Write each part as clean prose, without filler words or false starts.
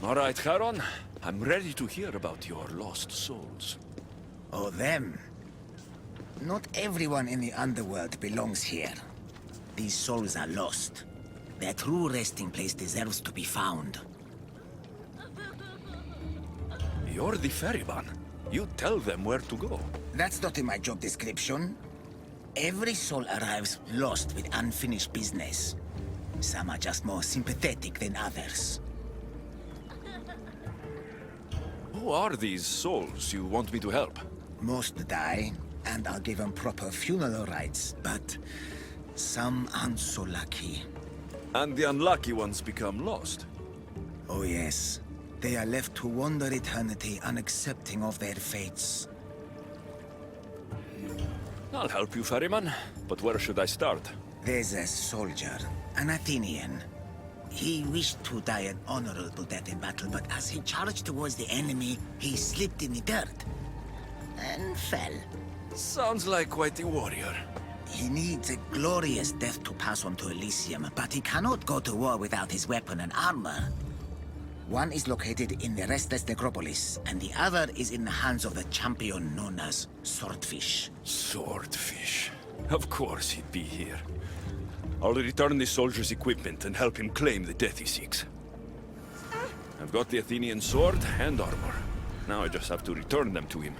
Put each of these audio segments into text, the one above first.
All right, Charon. I'm ready to hear about your lost souls. Oh, them. Not everyone in the underworld belongs here. These souls are lost. Their true resting place deserves to be found. You're the ferryman. You tell them where to go. That's not in my job description. Every soul arrives lost with unfinished business. Some are just more sympathetic than others. Who are these souls you want me to help? Most die, and I'll give them proper funeral rites, but some aren't so lucky. And the unlucky ones become lost. Oh yes. They are left to wander eternity, unaccepting of their fates. I'll help you, ferryman. But where should I start? There's a soldier, an Athenian. He wished to die an honorable death in battle, but as he charged towards the enemy, he slipped in the dirt and fell. Sounds like quite a warrior. He needs a glorious death to pass on to Elysium, but he cannot go to war without his weapon and armor. One is located in the restless necropolis, and the other is in the hands of the champion known as Swordfish. Swordfish. Of course he'd be here. I'll return the soldier's equipment and help him claim the death he seeks. I've got the Athenian sword and armor. Now I just have to return them to him.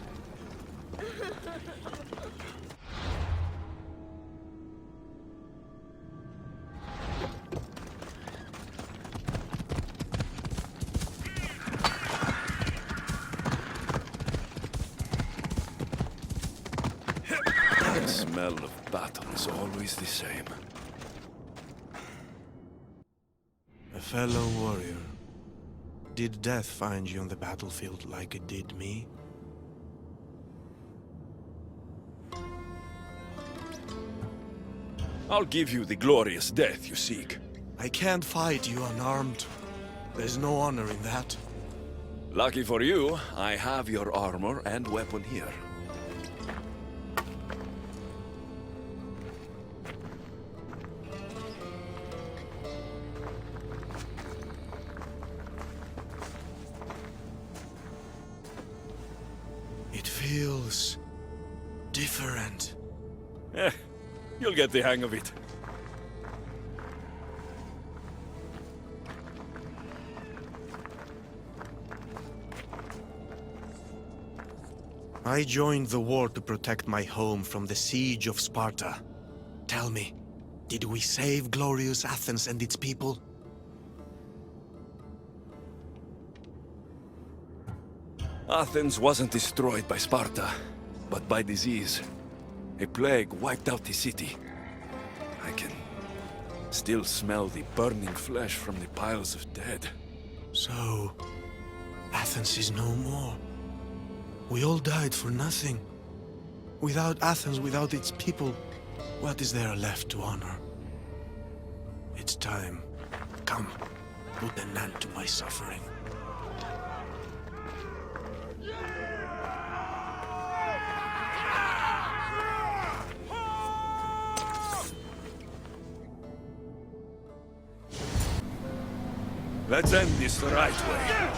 The smell of battle is always the same. A fellow warrior. Did death find you on the battlefield like it did me? I'll give you the glorious death you seek. I can't fight you unarmed. There's no honor in that. Lucky for you, I have your armor and weapon here. It feels different. You'll get the hang of it. I joined the war to protect my home from the siege of Sparta. Tell me, did we save glorious Athens and its people? Athens wasn't destroyed by Sparta, but by disease. A plague wiped out the city. I can still smell the burning flesh from the piles of dead. So, Athens is no more. We all died for nothing. Without Athens, without its people, what is there left to honor? It's time. Come, put an end to my suffering. Let's end this the right way.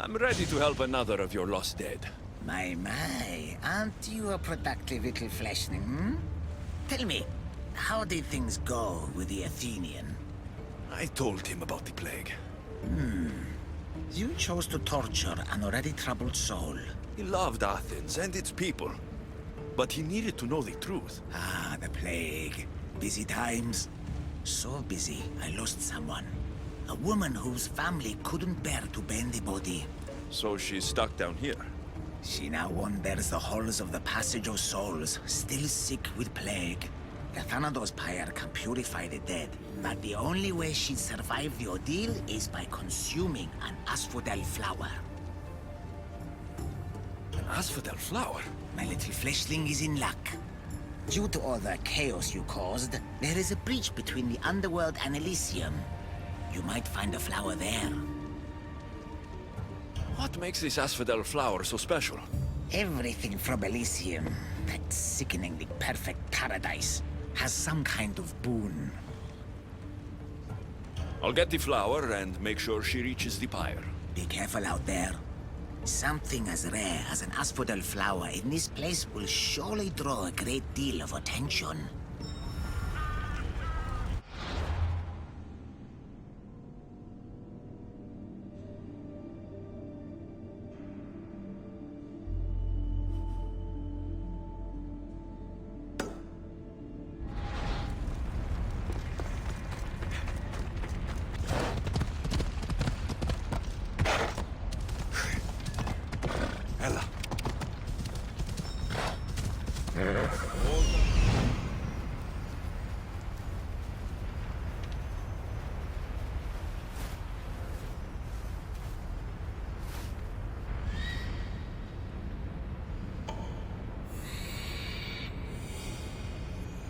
I'm ready to help another of your lost dead. My, aren't you a productive little fleshling, hmm? Tell me, how did things go with the Athenian? I told him about the plague. You chose to torture an already troubled soul. He loved Athens and its people. But he needed to know the truth. Ah, the plague. Busy times. So busy, I lost someone. A woman whose family couldn't bear to burn the body. So she's stuck down here. She now wanders the halls of the Passage of Souls, still sick with plague. The Thanatos Pyre can purify the dead, but the only way she'd survive the ordeal is by consuming an asphodel flower. An asphodel flower? My little fleshling is in luck. Due to all the chaos you caused, there is a breach between the underworld and Elysium. You might find a flower there. What makes this asphodel flower so special? Everything from Elysium, that sickeningly perfect paradise, has some kind of boon. I'll get the flower and make sure she reaches the pyre. Be careful out there. Something as rare as an asphodel flower in this place will surely draw a great deal of attention. Layla.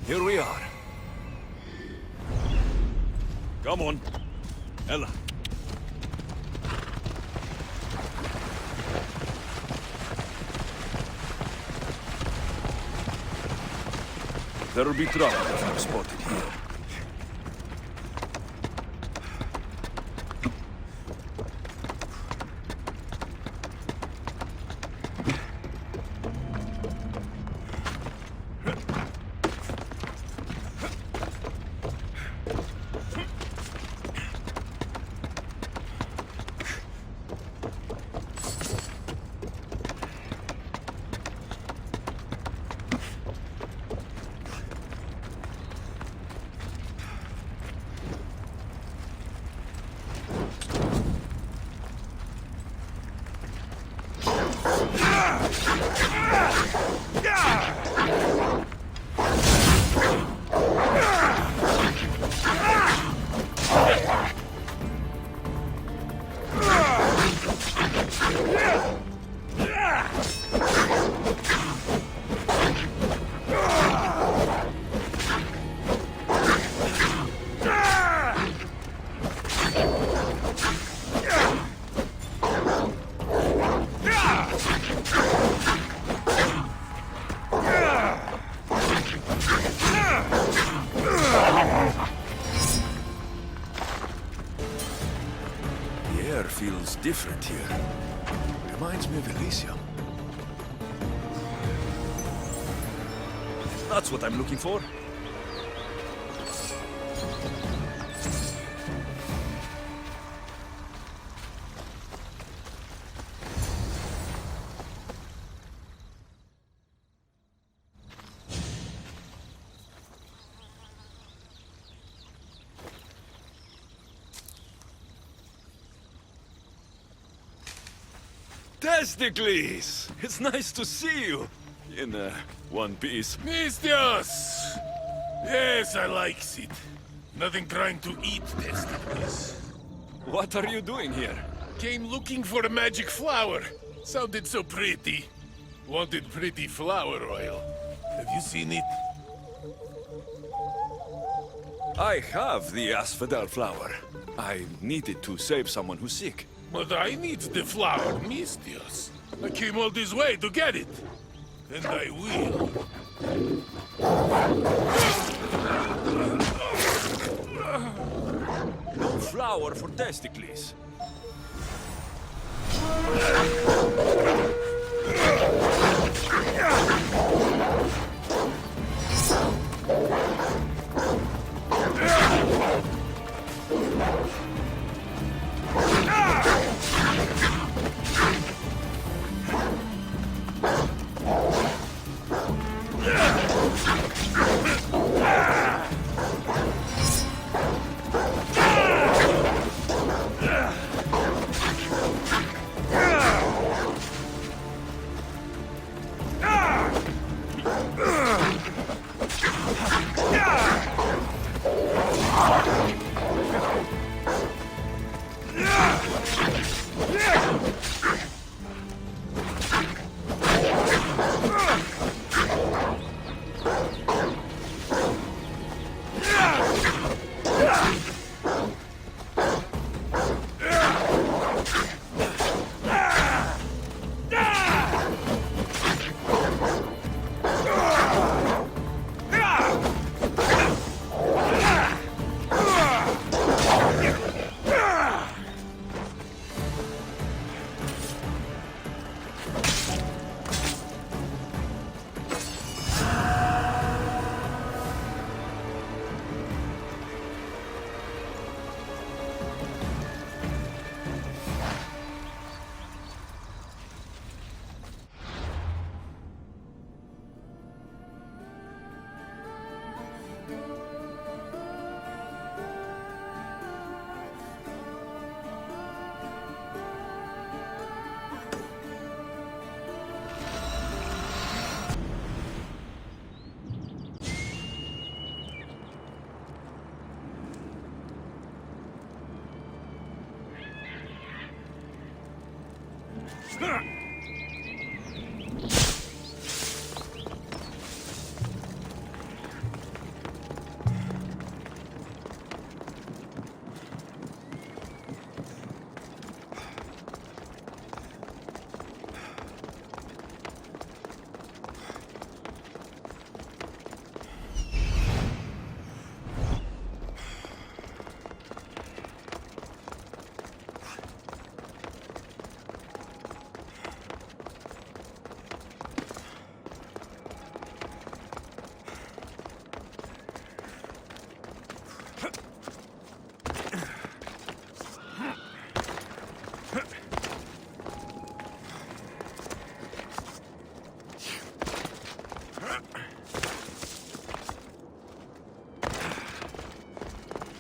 Here we are. Come on, Layla. There'll be trouble if I'm spotted here. Feels different here. Reminds me of Elysium. That's what I'm looking for. Testikles! It's nice to see you! In one piece. Mistios! Yes, I likes it. Nothing trying to eat testicles. What are you doing here? Came looking for a magic flower. Sounded so pretty. Wanted pretty flower oil. Have you seen it? I have the asphodel flower. I needed to save someone who's sick. But I need the flower, Mistios. I came all this way to get it. And I will. No flower for Testikles.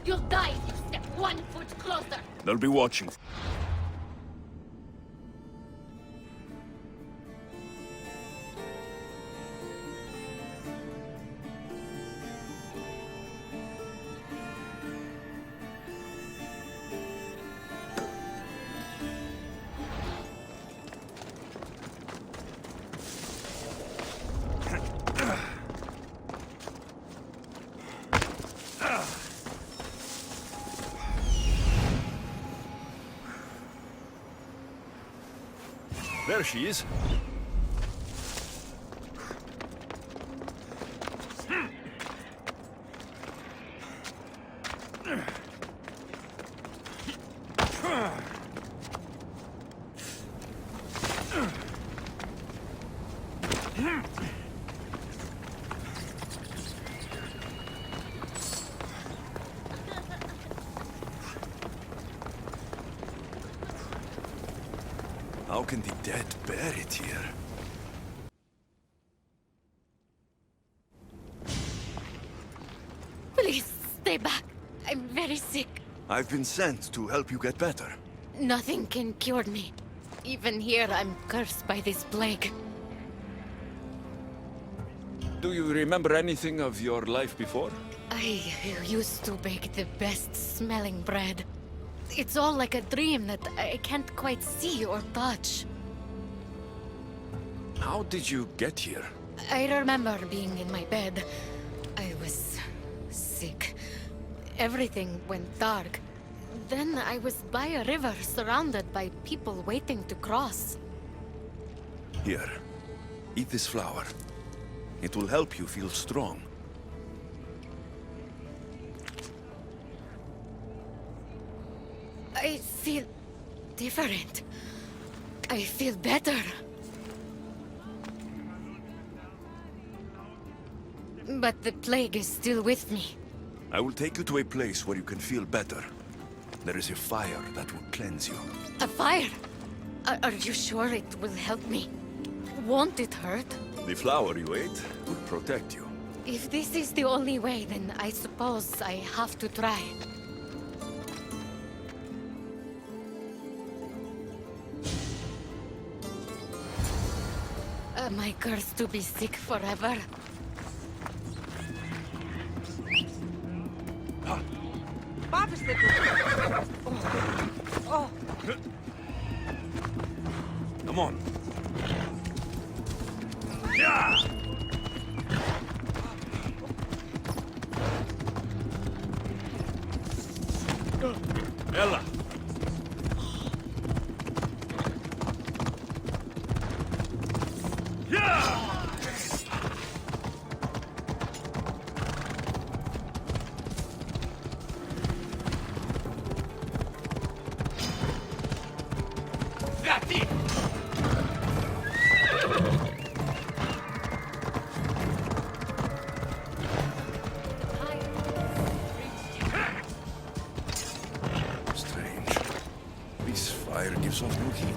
You'll die if you step 1 foot closer. They'll be watching. There she is. How can the dead bear it here? Please, stay back. I'm very sick. I've been sent to help you get better. Nothing can cure me. Even here, I'm cursed by this plague. Do you remember anything of your life before? I used to bake the best smelling bread. It's all like a dream that I can't quite see or touch. How did you get here? I remember being in my bed. I was sick. Everything went dark. Then I was by a river surrounded by people waiting to cross. Here, eat this flower. It will help you feel strong. I feel different. I feel better. But the plague is still with me. I will take you to a place where you can feel better. There is a fire that will cleanse you. A fire? Are you sure it will help me? Won't it hurt? The flower you ate will protect you. If this is the only way, then I suppose I have to try. Am I cursed to be sick forever? Come on. Layla. Strange. This fire gives off no heat.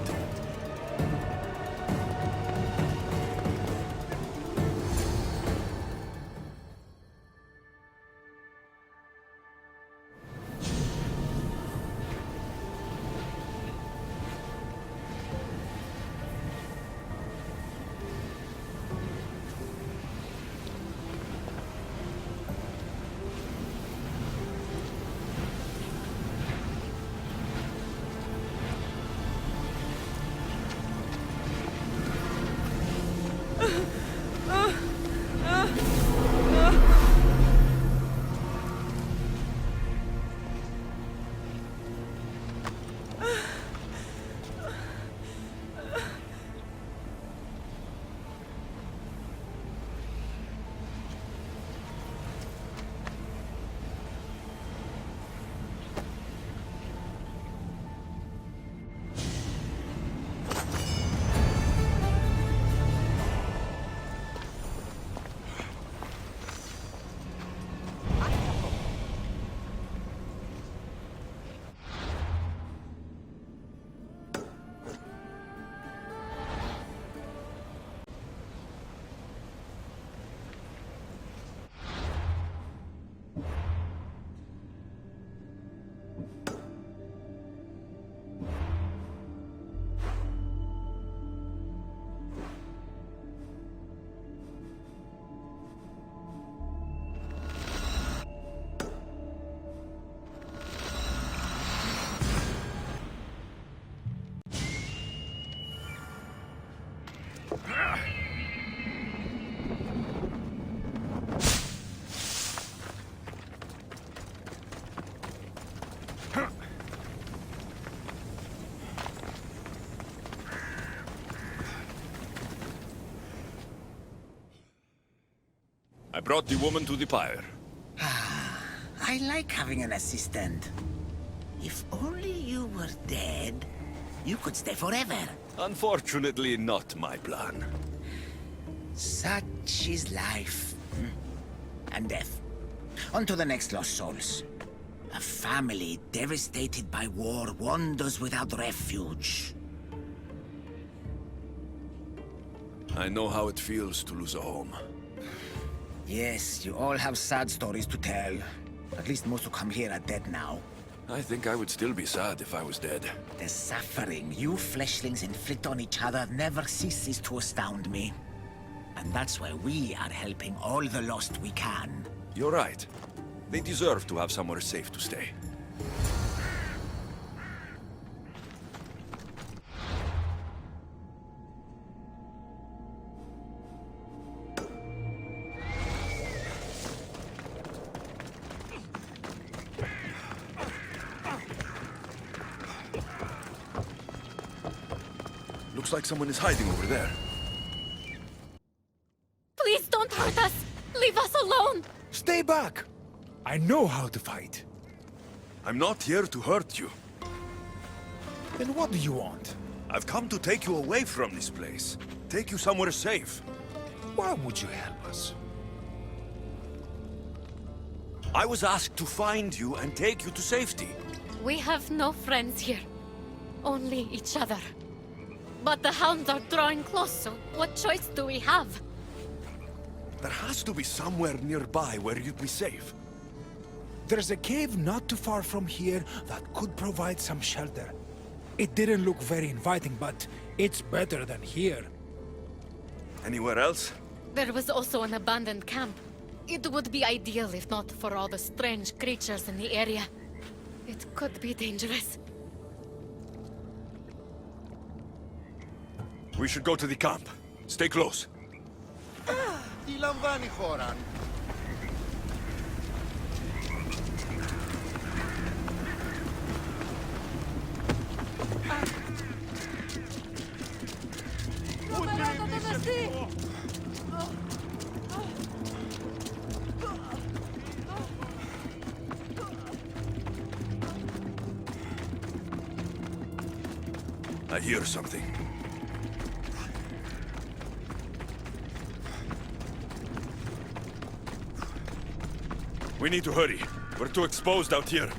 I brought the woman to the pyre. I like having an assistant. If only you were dead, you could stay forever. Unfortunately, not my plan. Such is life. And death. On to the next lost souls. A family devastated by war wanders without refuge. I know how it feels to lose a home. Yes, you all have sad stories to tell. At least most who come here are dead now. I think I would still be sad if I was dead. The suffering you fleshlings inflict on each other never ceases to astound me. And that's why we are helping all the lost we can. You're right. They deserve to have somewhere safe to stay. Looks like someone is hiding over there. Please don't hurt us! Leave us alone! Stay back! I know how to fight. I'm not here to hurt you. Then what do you want? I've come to take you away from this place. Take you somewhere safe. Why would you help us? I was asked to find you and take you to safety. We have no friends here. Only each other. But the hounds are drawing close, so what choice do we have? There has to be somewhere nearby where you'd be safe. There's a cave not too far from here that could provide some shelter. It didn't look very inviting, but it's better than here. Anywhere else? There was also an abandoned camp. It would be ideal if not for all the strange creatures in the area. It could be dangerous. We should go to the camp. Stay close. Τι λαμβάνει χώρα? I hear something. We need to hurry. We're too exposed out here.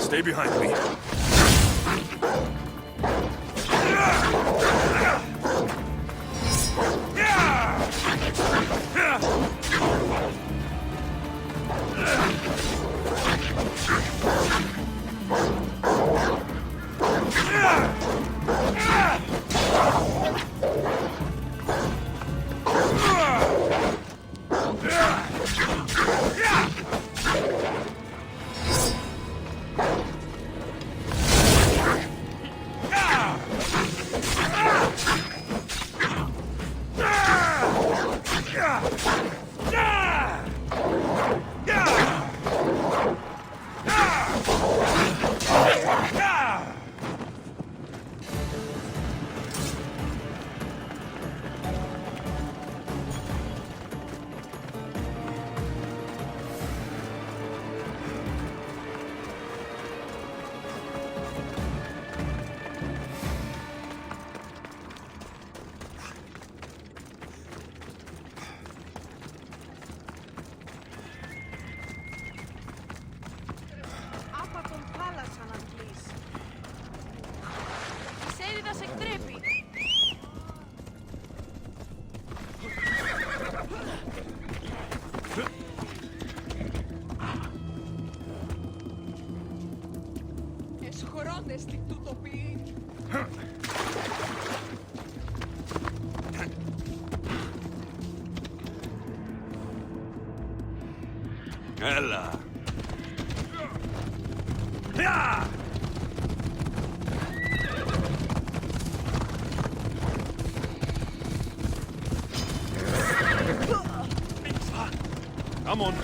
Stay behind me. Layla. Come on.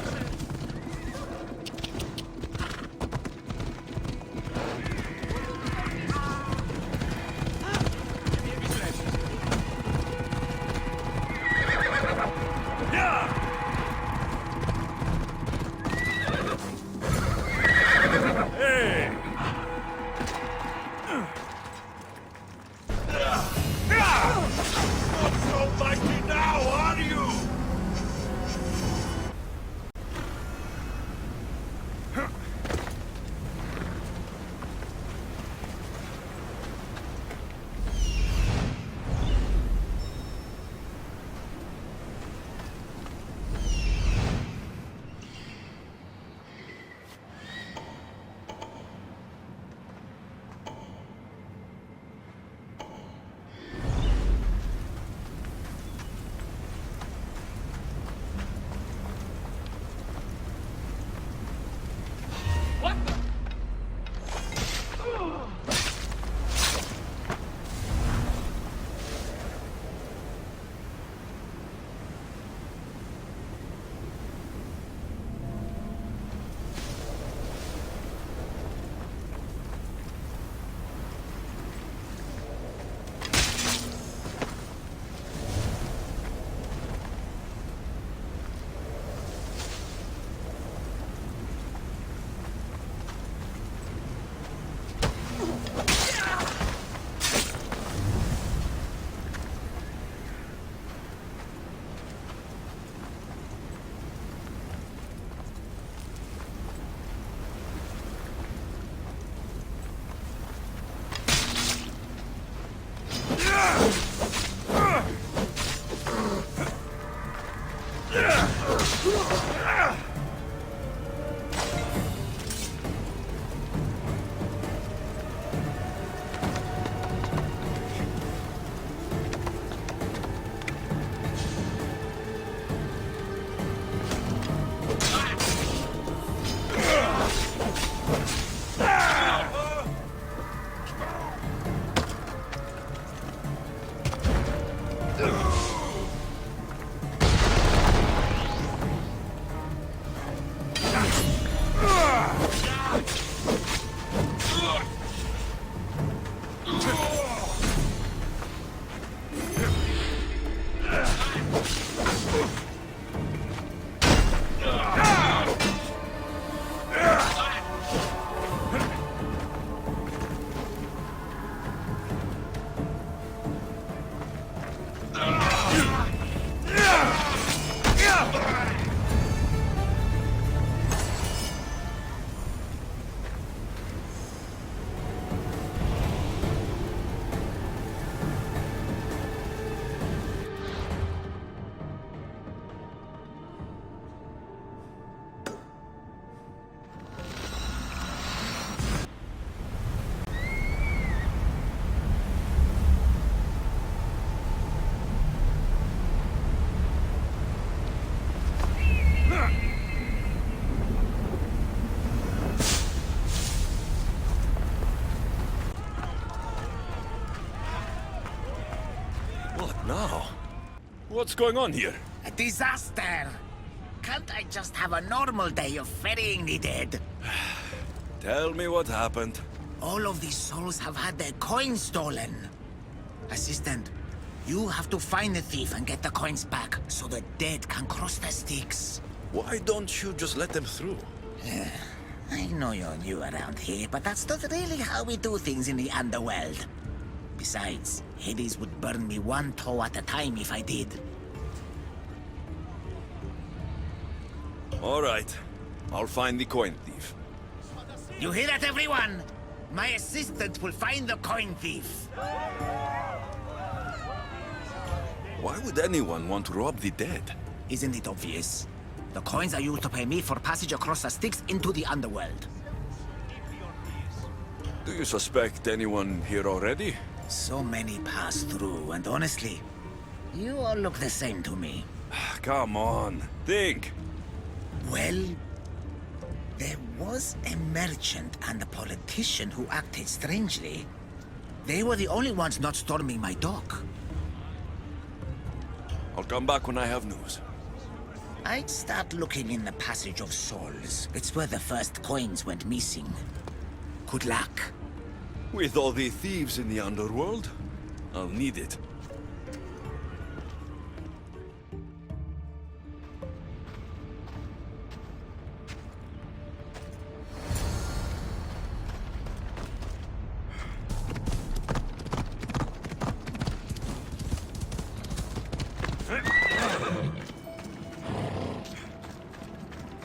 What now? What's going on here? A disaster! Can't I just have a normal day of ferrying the dead? Tell me what happened. All of these souls have had their coins stolen. Assistant, you have to find the thief and get the coins back so the dead can cross the Styx. Why don't you just let them through? I know you're new around here, but that's not really how we do things in the underworld. Besides, Hades would burn me one toe at a time if I did. All right. I'll find the coin thief. You hear that, everyone? My assistant will find the coin thief. Why would anyone want to rob the dead? Isn't it obvious? The coins are used to pay me for passage across the Styx into the underworld. Do you suspect anyone here already? So many pass through, and honestly, you all look the same to me. Come on, think. Well, there was a merchant and a politician who acted strangely. They were the only ones not storming my dock. I'll come back when I have news. I'd start looking in the Passage of Souls. It's where the first coins went missing. Good luck. With all the thieves in the underworld, I'll need it.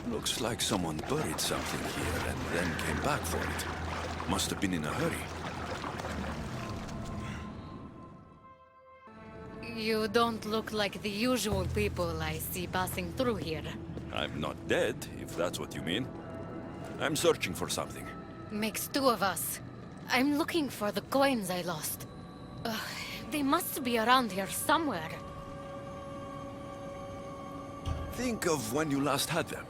Looks like someone buried something here and then came back for it. Must have been in a hurry. You don't look like the usual people I see passing through here. I'm not dead, if that's what you mean. I'm searching for something. Makes two of us. I'm looking for the coins I lost. They must be around here somewhere. Think of when you last had them.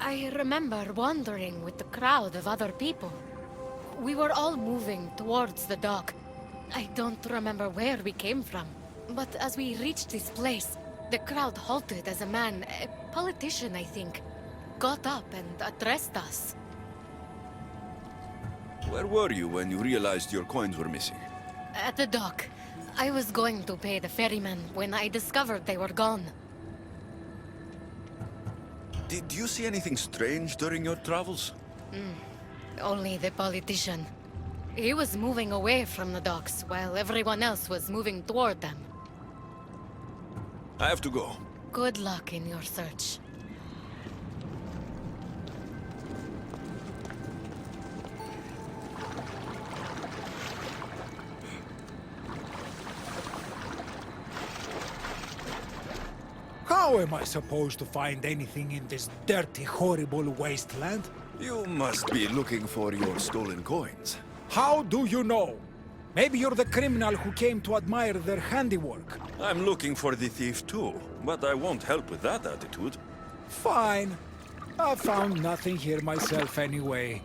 I remember wandering with the crowd of other people. We were all moving towards the dock. I don't remember where we came from. But as we reached this place, the crowd halted as a man, a politician I think, got up and addressed us. Where were you when you realized your coins were missing? At the dock. I was going to pay the ferryman when I discovered they were gone. Did you see anything strange during your travels? Only the politician. He was moving away from the docks while everyone else was moving toward them. I have to go. Good luck in your search. How am I supposed to find anything in this dirty, horrible wasteland? You must be looking for your stolen coins. How do you know? Maybe you're the criminal who came to admire their handiwork. I'm looking for the thief too, but I won't help with that attitude. Fine. I found nothing here myself anyway.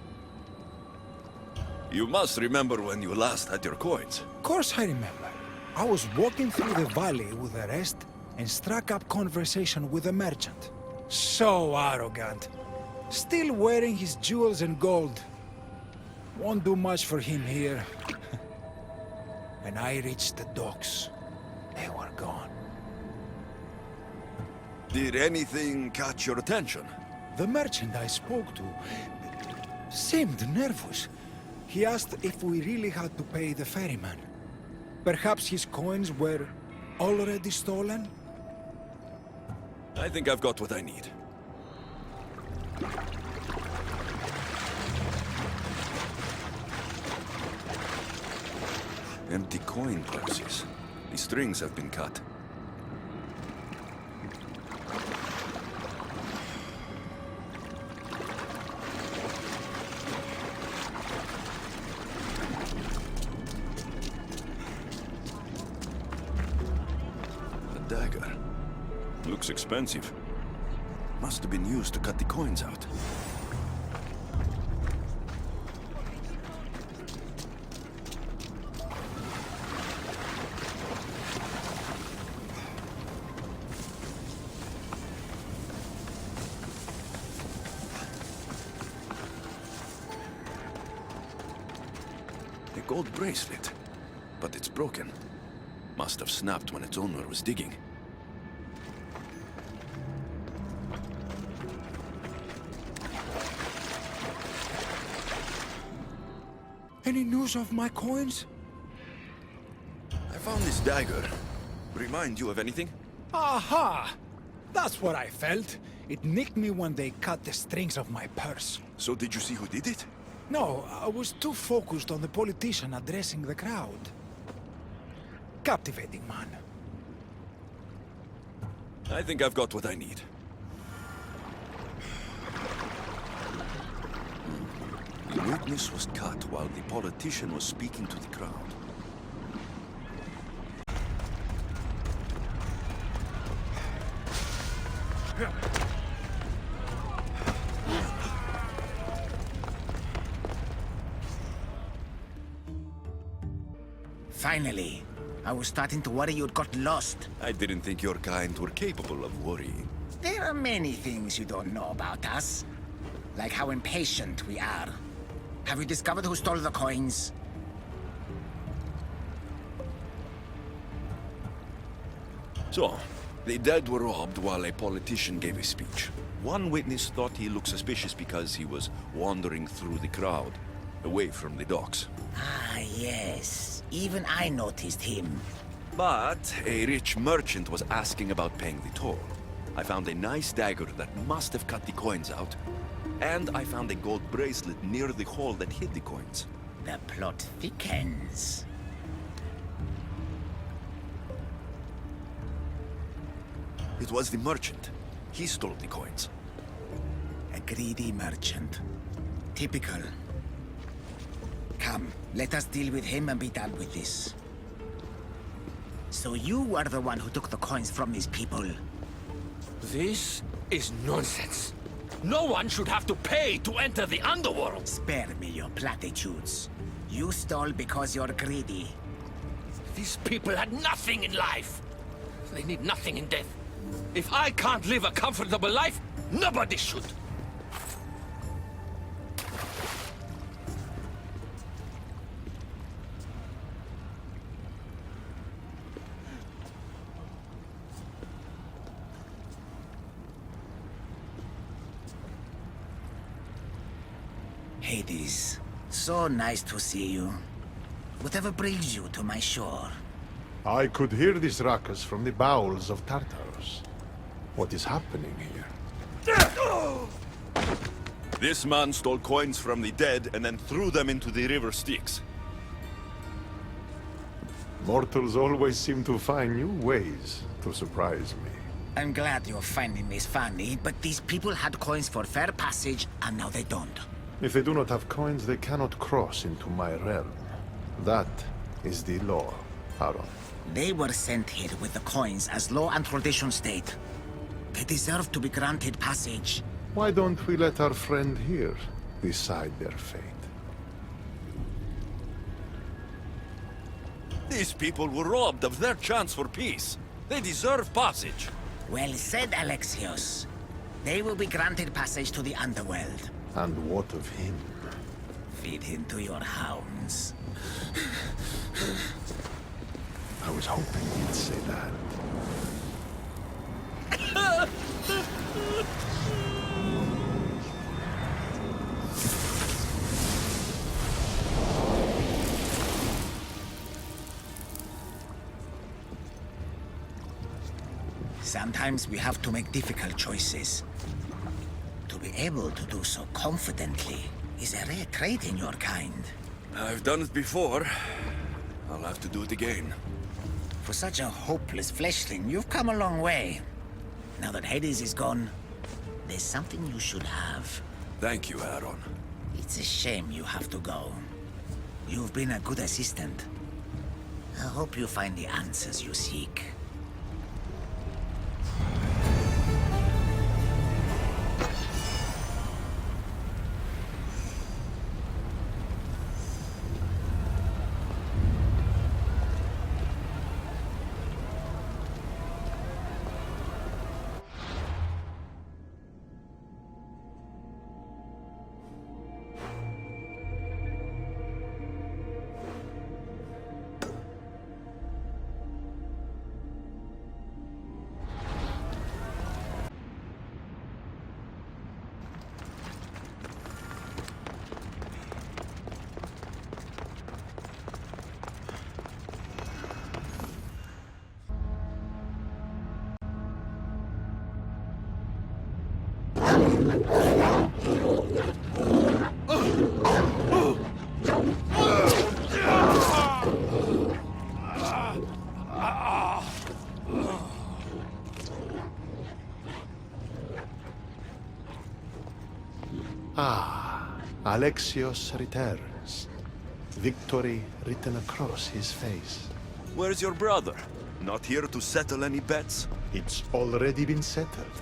You must remember when you last had your coins. Of course I remember. I was walking through the valley with the rest and struck up conversation with a merchant. So arrogant. Still wearing his jewels and gold. Won't do much for him here. When I reached the docks, they were gone. Did anything catch your attention? The merchant I spoke to seemed nervous. He asked if we really had to pay the ferryman. Perhaps his coins were already stolen? I think I've got what I need. Empty coin purses. The strings have been cut. A dagger. Looks expensive. Must have been used to cut the coins out. A gold bracelet, but it's broken. Must have snapped when its owner was digging. Any news of my coins? I found this dagger. Remind you of anything? Aha! That's what I felt. It nicked me when they cut the strings of my purse. So did you see who did it? No, I was too focused on the politician addressing the crowd. Captivating man. I think I've got what I need. The witness was cut while the politician was speaking to the crowd. Finally. I was starting to worry you'd got lost. I didn't think your kind were capable of worrying. There are many things you don't know about us. Like how impatient we are. Have you discovered who stole the coins? So, the dead were robbed while a politician gave a speech. One witness thought he looked suspicious because he was wandering through the crowd, away from the docks. Ah, yes. Even I noticed him. But a rich merchant was asking about paying the toll. I found a nice dagger that must have cut the coins out. And I found a gold bracelet near the hole that hid the coins. The plot thickens. It was the merchant. He stole the coins. A greedy merchant. Typical. Come, let us deal with him and be done with this. So you are the one who took the coins from these people. This is nonsense. No one should have to pay to enter the underworld. Spare me your platitudes. You stole because you're greedy. These people had nothing in life. They need nothing in death. If I can't live a comfortable life, nobody should. Hades, so nice to see you. Whatever brings you to my shore? I could hear this ruckus from the bowels of Tartarus. What is happening here? This man stole coins from the dead and then threw them into the river Styx. Mortals always seem to find new ways to surprise me. I'm glad you're finding this funny, but these people had coins for fair passage, and now they don't. If they do not have coins, they cannot cross into my realm. That is the law, Charon. They were sent here with the coins as law and tradition state. They deserve to be granted passage. Why don't we let our friend here decide their fate? These people were robbed of their chance for peace. They deserve passage. Well said, Alexios. They will be granted passage to the underworld. And what of him? Feed him to your hounds. I was hoping you'd say that. Sometimes we have to make difficult choices. To be able to do so confidently is a rare trait in your kind. I've done it before. I'll have to do it again. For such a hopeless fleshling, you've come a long way. Now that Hades is gone, there's something you should have. Thank you, Charon. It's a shame you have to go. You've been a good assistant. I hope you find the answers you seek. Alexios returns. Victory written across his face. Where's your brother? Not here to settle any bets? It's already been settled.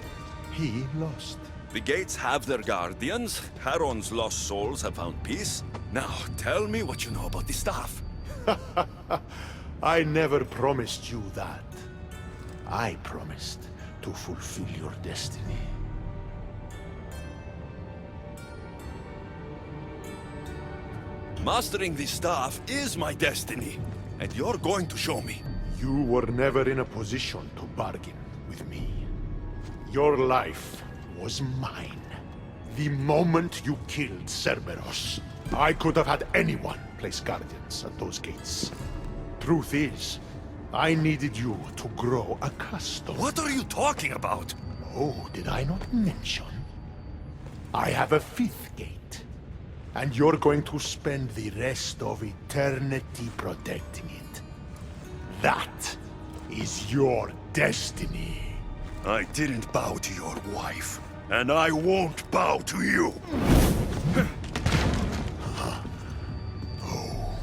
He lost. The gates have their guardians. Charon's lost souls have found peace. Now, tell me what you know about the staff. I never promised you that. I promised to fulfill your destiny. Mastering the staff is my destiny, and you're going to show me. You were never in a position to bargain with me. Your life was mine. The moment you killed Cerberus, I could have had anyone place guardians at those gates. Truth is, I needed you to grow accustomed. What are you talking about? Oh, did I not mention? I have a fifth gate. And you're going to spend the rest of eternity protecting it. That is your destiny. I didn't bow to your wife, and I won't bow to you. Oh,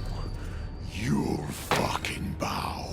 you'll fucking bow.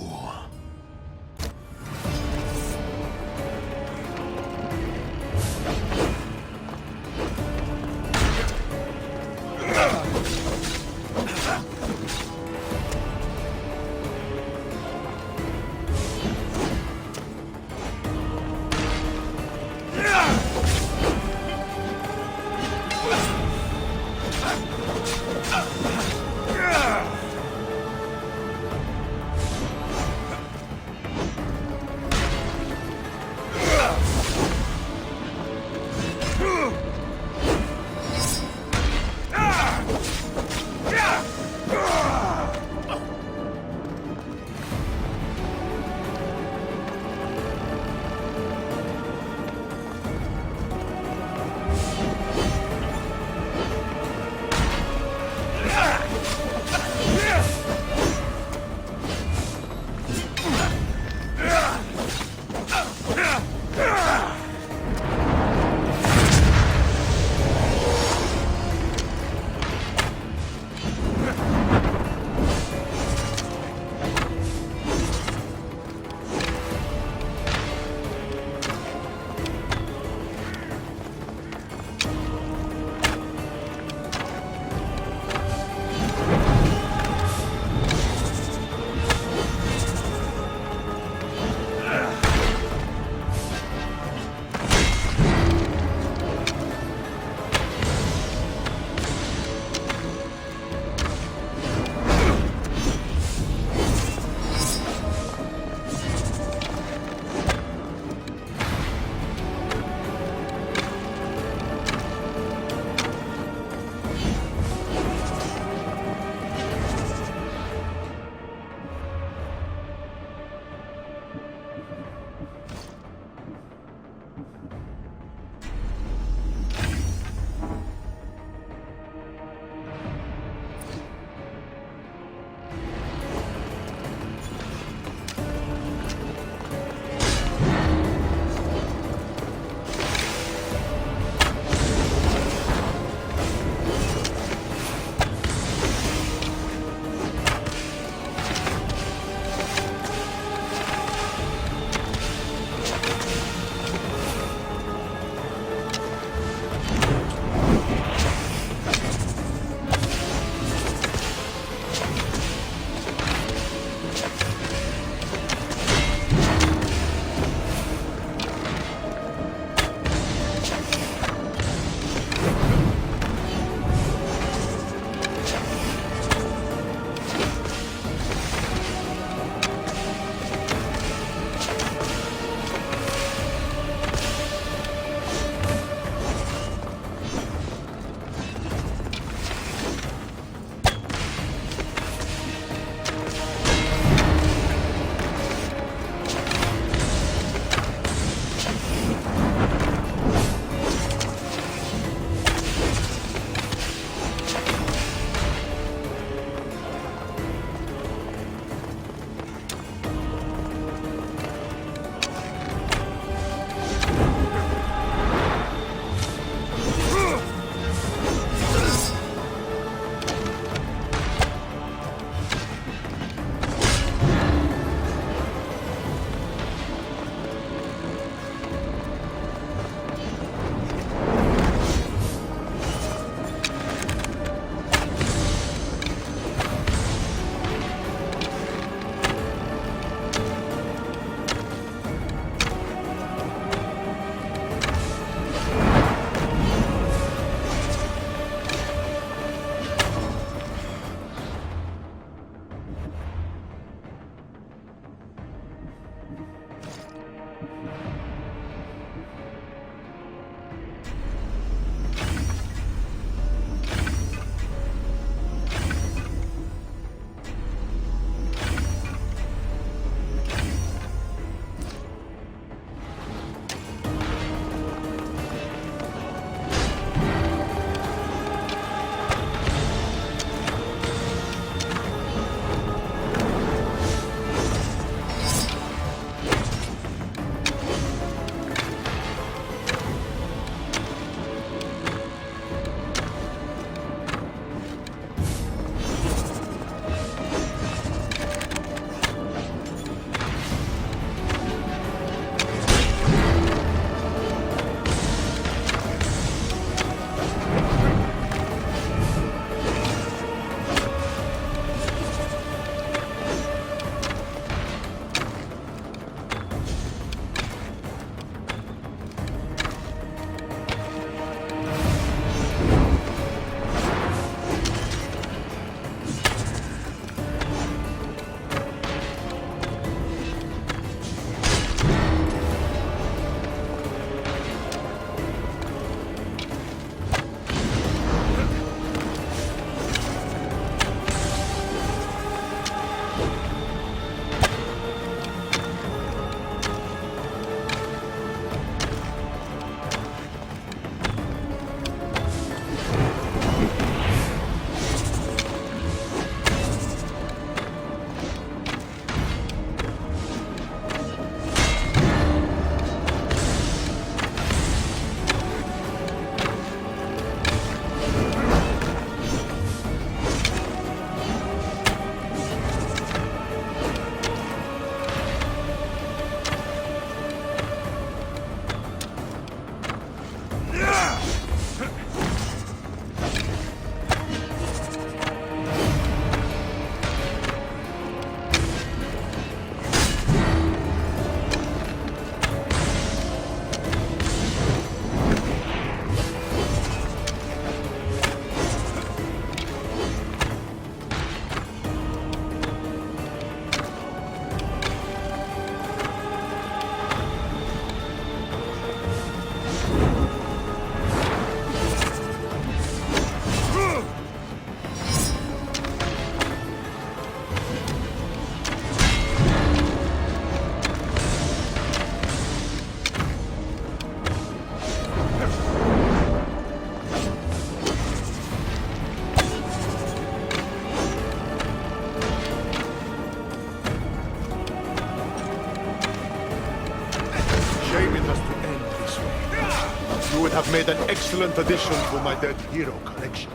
You would have made an excellent addition to my dead hero collection.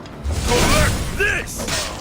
Collect this!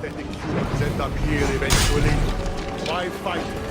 pathetic humans end up here eventually. Why fight?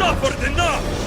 suffered enough!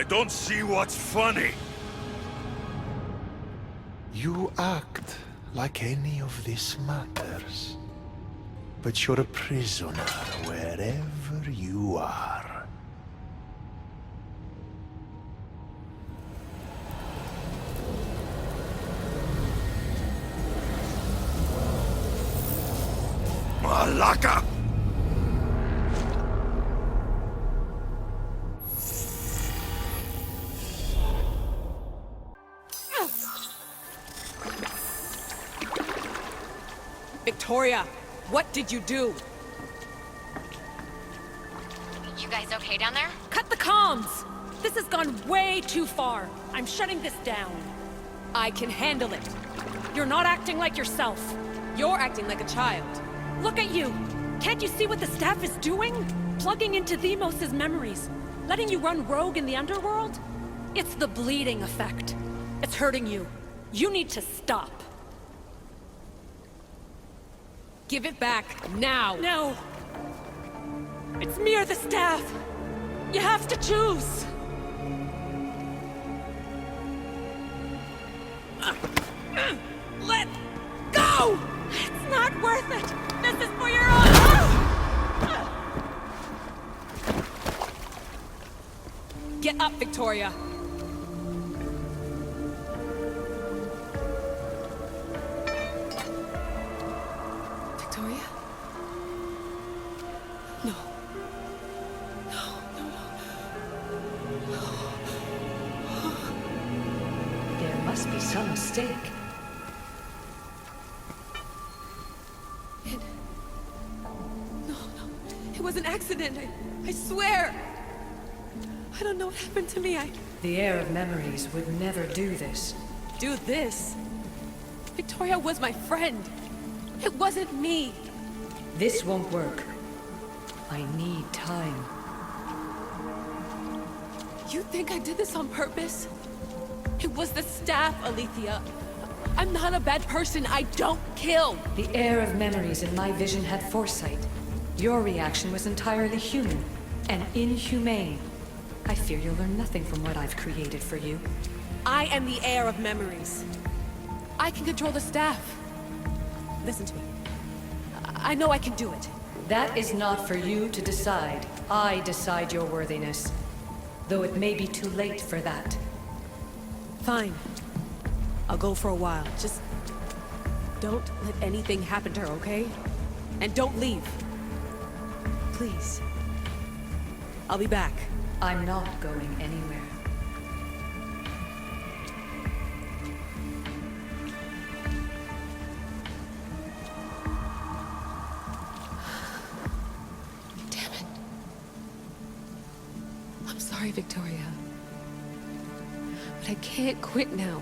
don't see what's funny. You act like any of this matters. But you're a prisoner wherever you are. Malaka! Victoria, what did you do? You guys okay down there? Cut the comms! This has gone way too far. I'm shutting this down. I can handle it. You're not acting like yourself. You're acting like a child. Look at you! Can't you see what the staff is doing? Plugging into Themos' memories. Letting you run rogue in the underworld? It's the bleeding effect. It's hurting you. You need to stop. Give it back, now! No! It's me or the staff! You have to choose! Let go! It's not worth it! This is for your own... Get up, Victoria! Victoria? No. There must be some mistake. No. It was an accident. I swear. I don't know what happened to me. The heir of memories would never do this. Do this? Victoria was my friend. It wasn't me. This won't work. I need time. You think I did this on purpose? It was the staff, Alethea. I'm not a bad person. I don't kill. The heir of memories in my vision had foresight. Your reaction was entirely human and inhumane. I fear you'll learn nothing from what I've created for you. I am the heir of memories. I can control the staff. Listen to me. I know I can do it. That is not for you to decide. I decide your worthiness. Though it may be too late for that. Fine. I'll go for a while. Just don't let anything happen to her, okay? And don't leave. Please. I'll be back. I'm not going anywhere. Damn it. I'm sorry, Victoria. But I can't quit now.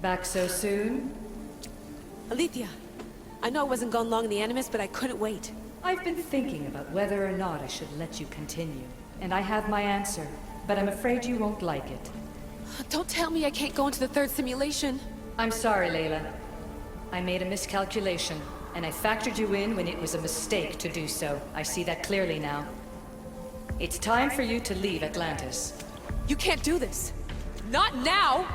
Back so soon? Alethea, I know I wasn't gone long in the Animus, but I couldn't wait. I've been thinking about whether or not I should let you continue. And I have my answer, but I'm afraid you won't like it. Don't tell me I can't go into the third simulation. I'm sorry, Layla. I made a miscalculation, and I factored you in when it was a mistake to do so. I see that clearly now. It's time for you to leave Atlantis. You can't do this. Not now!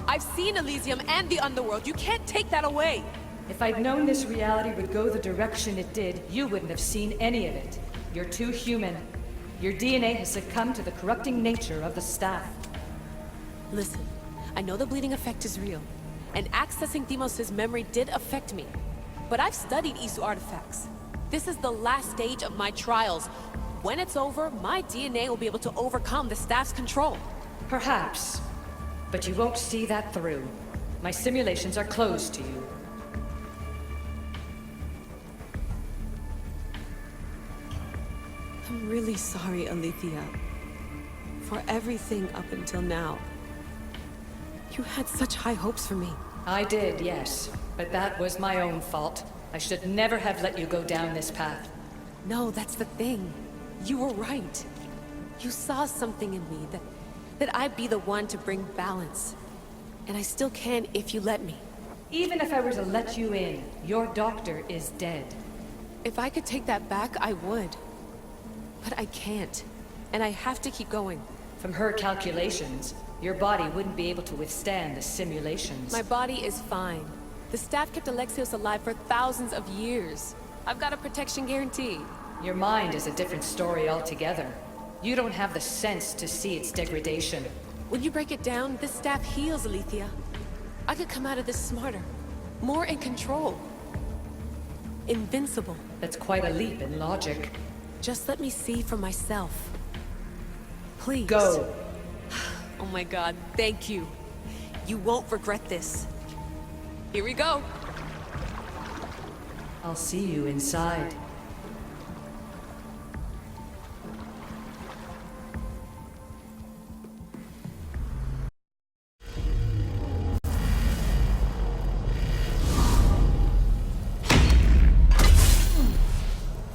I've seen Elysium and the underworld. You can't take that away! If I'd known this reality would go the direction it did, you wouldn't have seen any of it. You're too human. Your DNA has succumbed to the corrupting nature of the staff. Listen, I know the bleeding effect is real, and accessing Themos' memory did affect me. But I've studied Isu artifacts. This is the last stage of my trials. When it's over, my DNA will be able to overcome the staff's control. Perhaps. But you won't see that through. My simulations are closed to you. I'm really sorry, Alethea. For everything up until now. You had such high hopes for me. I did, yes. But that was my own fault. I should never have let you go down this path. No, that's the thing. You were right. You saw something in me that I'd be the one to bring balance. And I still can if you let me. Even if I were to let you in, your doctor is dead. If I could take that back, I would. But I can't. And I have to keep going. From her calculations, your body wouldn't be able to withstand the simulations. My body is fine. The staff kept Alexios alive for thousands of years. I've got a protection guarantee. Your mind is a different story altogether. You don't have the sense to see its degradation. When you break it down, this staff heals, Alethea. I could come out of this smarter, more in control. Invincible. That's quite a leap in logic. Just let me see for myself. Please. Go. Oh my god, thank you. You won't regret this. Here we go. I'll see you inside.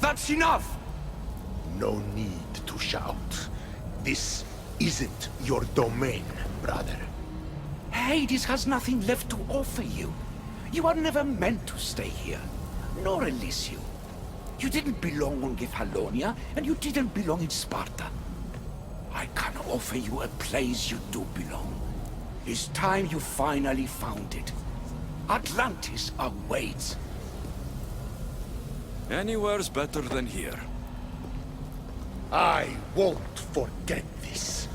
That's enough! No need to shout. This isn't your domain, brother. Hades has nothing left to offer you. You are never meant to stay here, nor Elysium. You didn't belong on Kefalonia, and you didn't belong in Sparta. I can offer you a place you do belong. It's time you finally found it. Atlantis awaits. Anywhere's better than here. I won't forget this.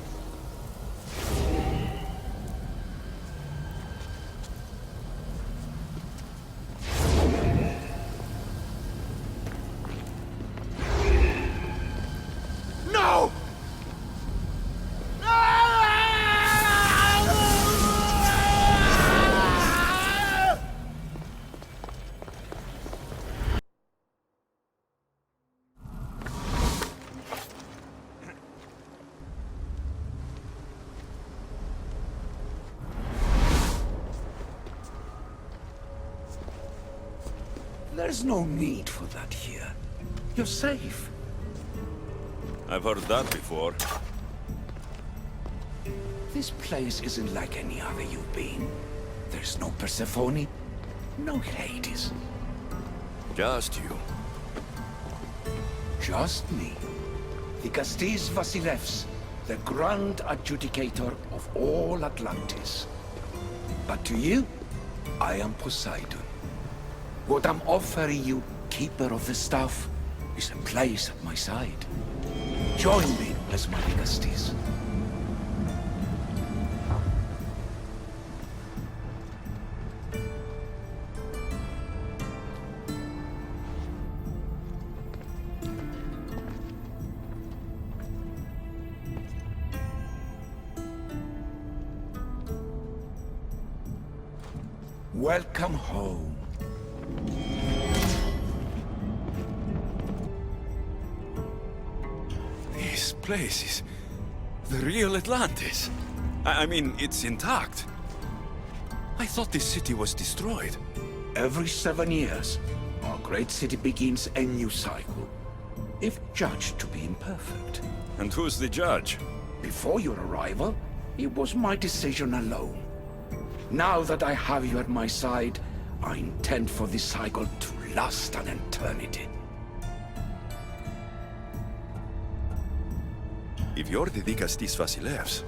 No! There's no need for that here. You're safe. I've heard that before. This place isn't like any other you've been. There's no Persephone, no Hades. Just you. Just me. Dicastes Vasilevs, the grand adjudicator of all Atlantis. But to you, I am Poseidon. What I'm offering you, Keeper of the Staff, is a place at my side. Join me as my Dicastes. Welcome home. This place is the real Atlantis. I mean, it's intact. I thought this city was destroyed. Every 7 years, our great city begins a new cycle, if judged to be imperfect. And who's the judge? Before your arrival, it was my decision alone. Now that I have you at my side, I intend for this cycle to last an eternity. If you're the Dicastes Vasilevs,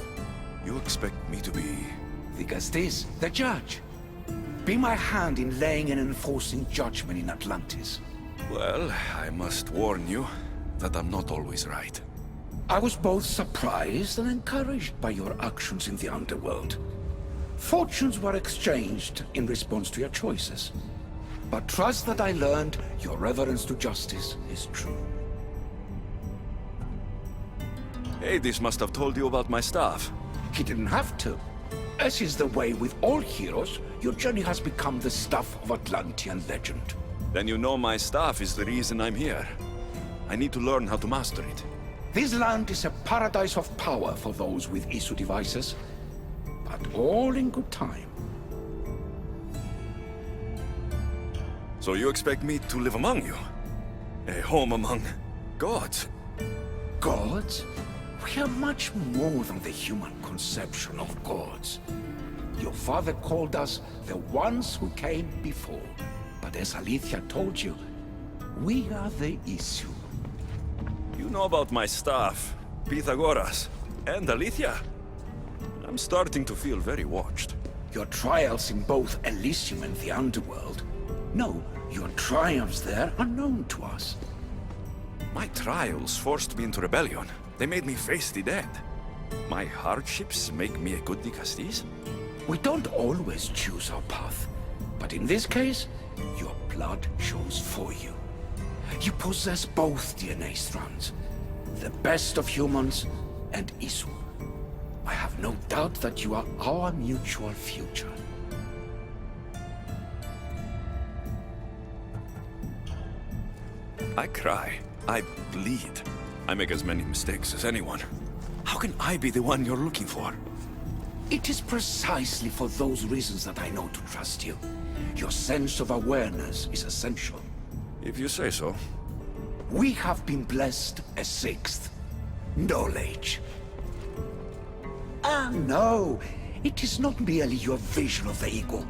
you expect me to be... Dicastes, the judge. Be my hand in laying and enforcing judgment in Atlantis. Well, I must warn you that I'm not always right. I was both surprised and encouraged by your actions in the underworld. Fortunes were exchanged in response to your choices. But trust that I learned your reverence to justice is true. Hades must have told you about my staff. He didn't have to. As is the way with all heroes, your journey has become the stuff of Atlantean legend. Then you know my staff is the reason I'm here. I need to learn how to master it. This land is a paradise of power for those with issue devices, but all in good time. So you expect me to live among you? A home among gods. Gods? We are much more than the human conception of gods. Your father called us the ones who came before. But as Alethea told you, we are the issue. You know about my staff, Pythagoras, and Alethea. I'm starting to feel very watched. Your trials in both Elysium and the underworld. No, your triumphs there are known to us. My trials forced me into rebellion. They made me face the dead. My hardships make me a good dicastis? We don't always choose our path, but in this case, your blood shows for you. You possess both DNA strands, the best of humans and Isu. I have no doubt that you are our mutual future. I cry. I bleed. I make as many mistakes as anyone. How can I be the one you're looking for? It is precisely for those reasons that I know to trust you. Your sense of awareness is essential. If you say so. We have been blessed a sixth. Knowledge. Ah, no. It is not merely your vision of the ego.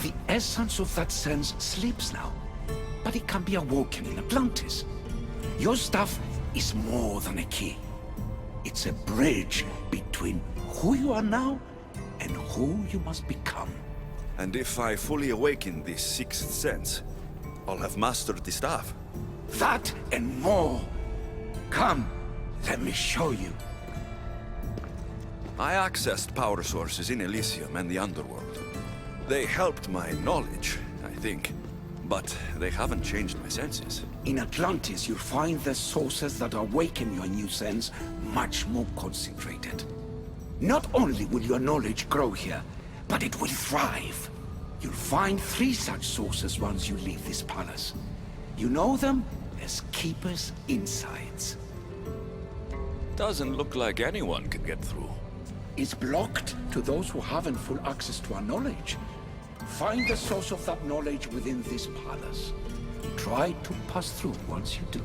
The essence of that sense sleeps now. But it can be awoken in Atlantis. Your stuff is more than a key. It's a bridge between who you are now and who you must become. And if I fully awaken this sixth sense, I'll have mastered the staff. That and more. Come, let me show you. I accessed power sources in Elysium and the underworld. They helped my knowledge, I think. But they haven't changed my senses. In Atlantis, you'll find the sources that awaken your new sense much more concentrated. Not only will your knowledge grow here, but it will thrive. You'll find 3 such sources once you leave this palace. You know them as Keeper's Insights. Doesn't look like anyone can get through. It's blocked to those who haven't full access to our knowledge. Find the source of that knowledge within this palace. Try to pass through once you do.